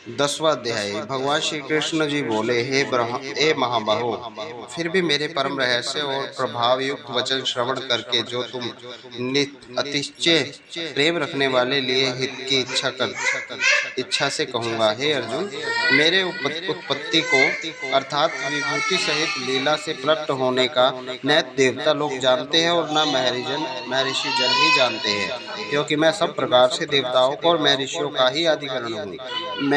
10वां अध्याय। भगवान श्री कृष्ण जी बोले, हे महाबाहो, फिर भी मेरे परम रहस्य और प्रभाव युक्त वचन श्रवण करके जो तुम अतिशय प्रेम रखने वाले लिए हित की इच्छा से कहूँगा। हे अर्जुन, मेरे उत्पत्ति को अर्थात विभूति सहित लीला से प्रकट होने का न देवता लोग जानते हैं और न महर्षि जन ही जानते हैं, क्योंकि मैं सब प्रकार से देवताओं को और महर्षियों का ही अधिकरण हूँ।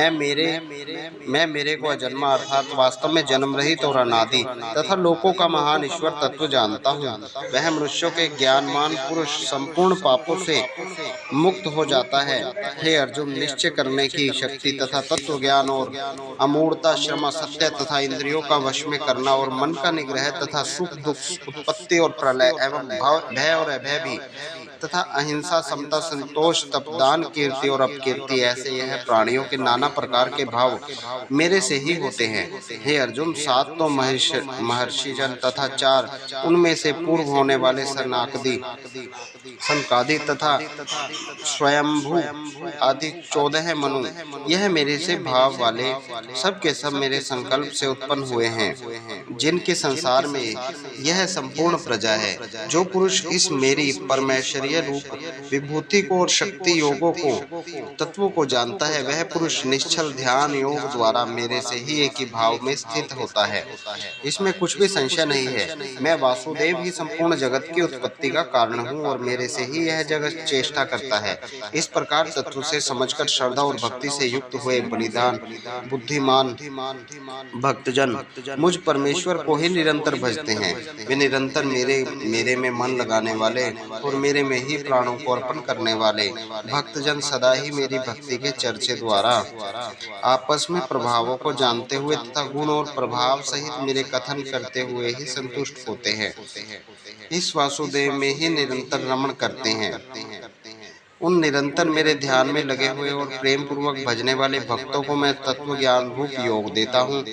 मैं मेरे को अजन्मा अर्थात वास्तव में जन्म रहित और अनादि तथा लोकों का महान ईश्वर तत्व जानता हूँ। वह मनुष्यों के ज्ञानवान पुरुष संपूर्ण पापों से मुक्त हो जाता है। हे अर्जुन, निश्चय करने की शक्ति तथा तत्व ज्ञान और अमूढ़ता, श्रम, सत्य तथा इंद्रियों का वश में करना और मन का निग्रह तथा सुख दुख, उत्पत्ति और प्रलय एवं भय और अभय भी तथा अहिंसा, समता, संतोष, तपदान, कीर्ति और अपकीर्ति, ऐसे यह प्राणियों के नाना प्रकार के भाव मेरे से ही होते हैं। हे अर्जुन, 7 तो महर्षि जन तथा 4 उनमें से पूर्व होने वाले सनकादि तथा स्वयंभू आदि 14 मनु, यह मेरे से भाव वाले सब के सब मेरे संकल्प से उत्पन्न हुए हैं, जिनके संसार में यह संपूर्ण प्रजा है। जो पुरुष इस मेरी परमेश्वरीय रूप विभूति को और शक्ति योगों को तत्वों को जानता है, वह पुरुष निश्चल ध्यान योग द्वारा मेरे से ही एक ही भाव में स्थित होता है। इसमें कुछ भी संशय नहीं है। मैं वासुदेव ही संपूर्ण जगत की उत्पत्ति का कारण हूँ और मेरे से ही यह जगत चेष्टा करता है। इस प्रकार तत्व से समझकर श्रद्धा और भक्ति से युक्त हुए बलिदान बुद्धिमान भक्तजन मुझ परमेश्वर को ही निरंतर भजते हैं। वे निरंतर मेरे में मन लगाने वाले और मेरे में ही प्राणों को अर्पण करने वाले भक्तजन सदा ही मेरी भक्ति के चर्चे द्वारा आपस में प्रभावों को जानते हुए तथा गुण और प्रभाव सहित मेरे कथन करते हुए ही संतुष्ट होते हैं। इस वासुदेव में ही निरंतर रमण करते हैं। उन निरंतर मेरे ध्यान में लगे हुए और प्रेम पूर्वक भजने वाले भक्तों को मैं तत्व ज्ञान रूप योग देता हूँ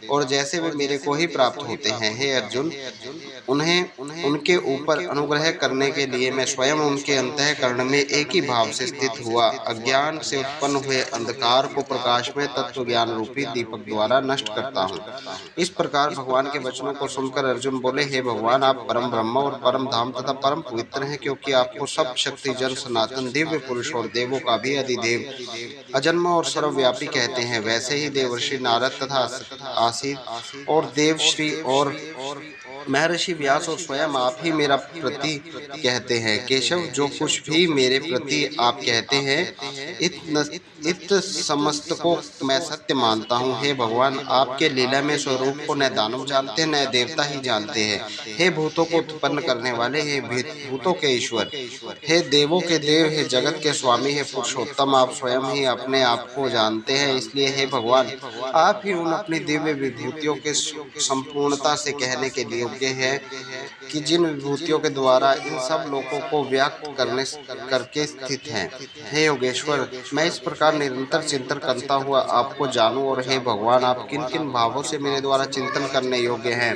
और जैसे वे मेरे को ही प्राप्त होते हैं। हे अर्जुन, उन्हें उनके ऊपर अनुग्रह करने के लिए मैं स्वयं उनके अंतःकरण में एक ही भाव से स्थित हुआ अज्ञान से उत्पन्न हुए अंधकार को प्रकाश में तत्व ज्ञान रूपी दीपक द्वारा नष्ट करता हूँ। इस प्रकार भगवान के वचनों को सुनकर अर्जुन बोले, हे भगवान, आप परम ब्रह्म और परम धाम तथा परम पवित्र हैं, क्योंकि आपको सब शक्ति जन सनातन दिव्य पुरुष और देवों का भी अधिदेव अजन्मा और सर्वव्यापी कहते हैं। वैसे ही देवर्षि नारद तथा आसीत और देवश्री और महर्षि व्यास और स्वयं आप ही मेरा प्रति कहते हैं। केशव, जो कुछ भी मेरे प्रति आप कहते हैं इत समस्त को मैं सत्य मानता हूँ। हे भगवान, आपके लीला में स्वरूप को न दानव जानते न देवता ही जानते हैं। हे भूतों को उत्पन्न करने वाले, हे भूतों के ईश्वर, हे देवों के देव, हे जगत के स्वामी, हे पुरुषोत्तम, आप स्वयं ही अपने आप को जानते हैं। इसलिए हे भगवान, आप ही उन अपनी दिव्य विभूतियों के संपूर्णता से कहने के लिए योग्य है कि जिन विभूतियों के द्वारा इन सब लोगों को व्यक्त करके स्थित हैं। हे योगेश्वर, मैं इस प्रकार निरंतर चिंतन करता हुआ आपको जानूं और हे भगवान, आप किन किन भावों से मेरे द्वारा चिंतन करने योग्य हैं।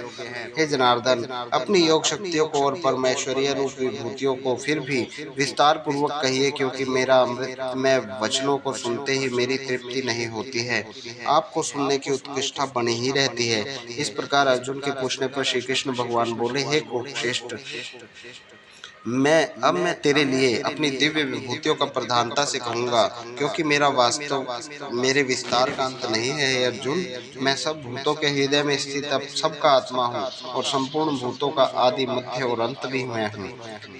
हे जनार्दन, अपनी योग शक्तियों को और परमेश्वरीय रूप विभूतियों को फिर भी विस्तार पूर्वक कहिए, क्योंकि मेरा अमृतमय वचनों को सुनते ही मेरी तृप्ति नहीं होती है, आपको सुनने की उत्कृष्टता बनी ही रहती है। इस प्रकार अर्जुन के पूछने पर श्री कृष्ण भगवान बोले, हे कुरुश्रेष्ठ, मैं तेरे लिए अपनी दिव्य विभूतियों का प्रधानता से कहूँगा, क्योंकि मेरा वास्तव मेरे विस्तार का अंत नहीं है। हे अर्जुन, मैं सब भूतों के हृदय में स्थित अब सबका आत्मा हूँ और संपूर्ण भूतों का आदि मध्य और अंत भी मैं हूँ।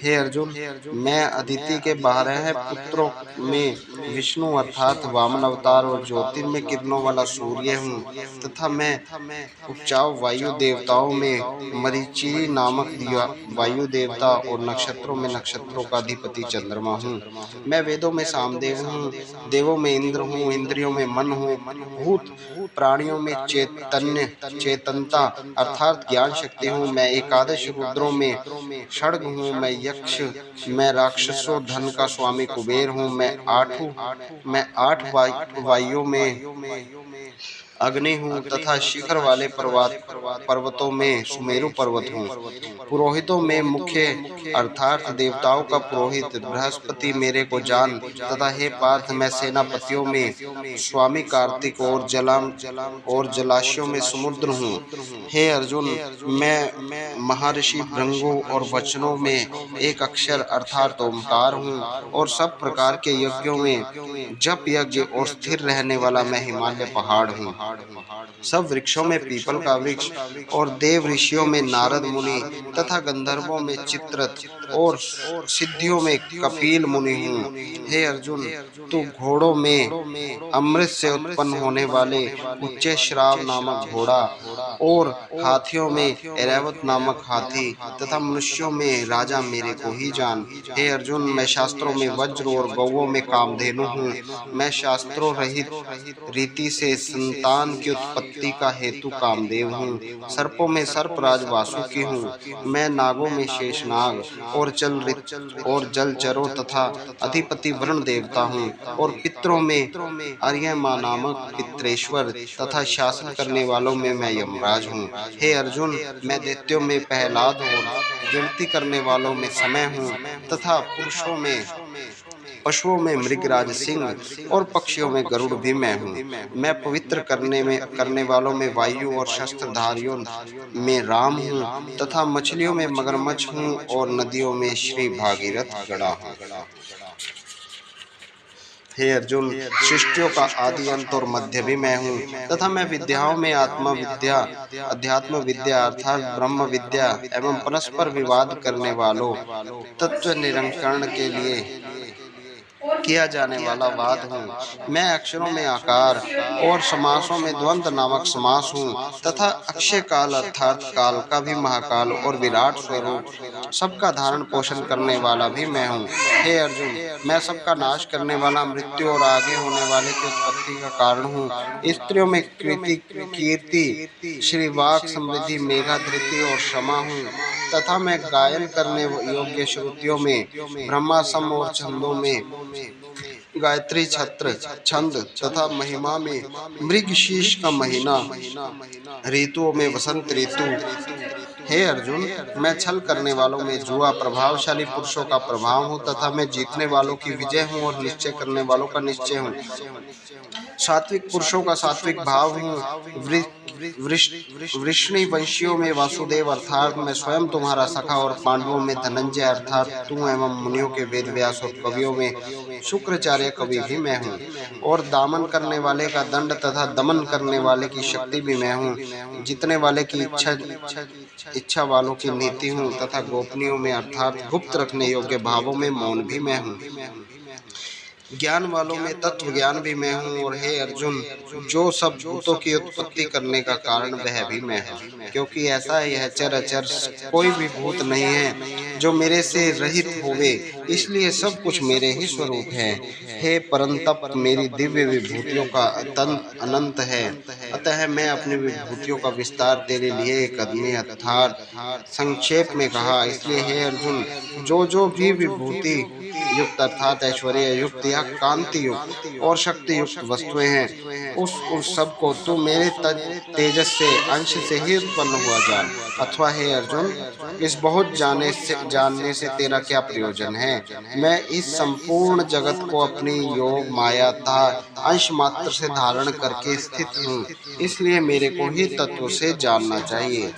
हे अर्जुन, मैं अदिति के 12 पुत्रों में विष्णु अर्थात वामन अवतार और ज्योतिर्मय किरणों वाला सूर्य हूँ तथा मैं उपचाव वायु देवताओं में मरीचि नामक वायु देवता और नक्षत्रों में नक्षत्रों का अधिपति चंद्रमा हूँ। मैं वेदों में सामदेव हूँ, देवों में इंद्र हूँ, इंद्रियों में मन हूँ, भूत प्राणियों में चेतनता अर्थात ज्ञान शक्ति हूँ। मैं एकादश रुद्रों में षड्ग हूँ, मैं यक्ष, मैं राक्षसों धन का स्वामी कुबेर हूँ, मैं 8 वायुओं में अग्नि हूँ तथा शिखर वाले पर्वतों में सुमेरु पर्वत हूँ। पुरोहितों में मुख्य अर्थात देवताओं का पुरोहित बृहस्पति मेरे को जान, तथा हे पार्थ मैं सेनापतियों में स्वामी कार्तिक और जलाशयों में समुद्र हूँ। हे अर्जुन, मैं महर्षि भृंगु और वचनों में एक अक्षर अर्थात ओमकार हूँ, और सब प्रकार के यज्ञों में जप यज्ञ और स्थिर रहने वाला मैं हिमालय पहाड़ हूँ। सब वृक्षों में पीपल का वृक्ष और देव ऋषियों में नारद मुनि तथा गंधर्वों में चित्ररथ और सिद्धियों में कपिल मुनि हूँ। हे अर्जुन, तू घोड़ों में अमृत से उत्पन्न होने वाले उच्च श्राव नामक घोड़ा और हाथियों में ऐरावत नामक हाथी तथा मनुष्यों में राजा मेरे को ही जान। हे अर्जुन, मैं शास्त्रों में वज्र और गौओं में कामधेनु हूँ। मैं शास्त्रों रहित रीति से संतान की उत्पत्ति का हेतु कामदेव हूँ। सर्पों में सर्पराज वासुकी हूँ। मैं नागों में शेषनाग और जलचरों तथा अधिपति वरुण देवता हूँ, और पितरों में अर्यमा नामक पितरेश्वर तथा शासन करने वालों में मैं यमराज हूँ। हे अर्जुन, मैं दैत्यों में प्रहलाद और गिनती करने वालों में समय हूँ, तथा पशुओं में मृगराज सिंह और पक्षियों में गरुड़ भी मैं हूँ। मैं पवित्र करने वालों में वायु और शस्त्रधारियों में राम हूँ, तथा मछलियों में मगरमच्छ हूँ और नदियों में श्री भागीरथ गड़ा हूँ। हे अर्जुन, सृष्टियों का आदि अंत और मध्य भी मैं हूँ, तथा मैं विद्याओं में आत्मा विद्या, अध्यात्म विद्या अर्थात ब्रह्म विद्या एवं परस्पर विवाद करने वालों तत्व निरंकरण के लिए किया जाने वाला वाद हूँ। मैं अक्षरों में आकार और समासों में द्वंद्व नामक समास हूँ, तथा अक्षय काल अर्थात काल का भी महाकाल और विराट स्वरूप सबका धारण पोषण करने वाला भी मैं हूँ। हे अर्जुन, मैं सबका नाश करने वाला मृत्यु और आगे होने वाले की उत्पत्ति का कारण हूँ। स्त्रियों में कीर्ति, श्री वाक समृद्धि, मेघा धृति और क्षमा हूँ, तथा मैं गायन करने योग्य श्रुतियों में ब्रह्मासम और छंदों में गायत्री छंद तथा महिमा में मृगशीर्ष का महीना, ऋतुओं में वसंत ऋतु। हे अर्जुन, मैं छल करने वालों में जुआ, प्रभावशाली पुरुषों का प्रभाव हूँ, तथा मैं जीतने वालों की विजय हूँ और निश्चय करने वालों का निश्चय हूँ। सात्विक पुरुषों का सात्विक भाव हूँ। वृष्णि वंशियों में वासुदेव अर्थात मैं स्वयं तुम्हारा सखा, और पांडवों में धनंजय अर्थात तू एवं मुनियों के वेद व्यास, और कवियों में शुक्राचार्य कवि भी मैं हूँ, और दामन करने वाले का दंड तथा दमन करने वाले की शक्ति भी मैं हूँ। जीतने वाले की इच्छा वालों की नीति हूँ, तथा गोपनीयों में अर्थात गुप्त रखने योग्य भावों में मौन भी मैं हूँ। ज्ञान वालों में तत्व ज्ञान भी मैं हूँ। और हे अर्जुन, जो सब भूतों की उत्पत्ति करने का कारण वह भी मैं हूँ, क्योंकि ऐसा यह चर कोई भी भूत नहीं है जो मेरे से रहित होवे, इसलिए सब कुछ मेरे ही स्वरूप है। हे परंतप, मेरी दिव्य विभूतियों का अनंत है, अतः मैं अपनी विभूतियों का विस्तार तेरे लिए एक आदमी अर्थात संक्षेप में कहा। इसलिए हे अर्जुन, जो भी विभूति युक्त अर्थात ऐश्वर्य युक्त या कांति युक्त और शक्ति युक्त वस्तुएं हैं, उस सब को तू मेरे तेजस से अंश से ही उत्पन्न हुआ जान। अथवा हे अर्जुन, इस बहुत जानने से तेरा क्या प्रयोजन है? मैं इस संपूर्ण जगत को अपनी योग माया तथा अंश मात्र से धारण करके स्थित हूँ, इसलिए मेरे को ही तत्व से जानना चाहिए।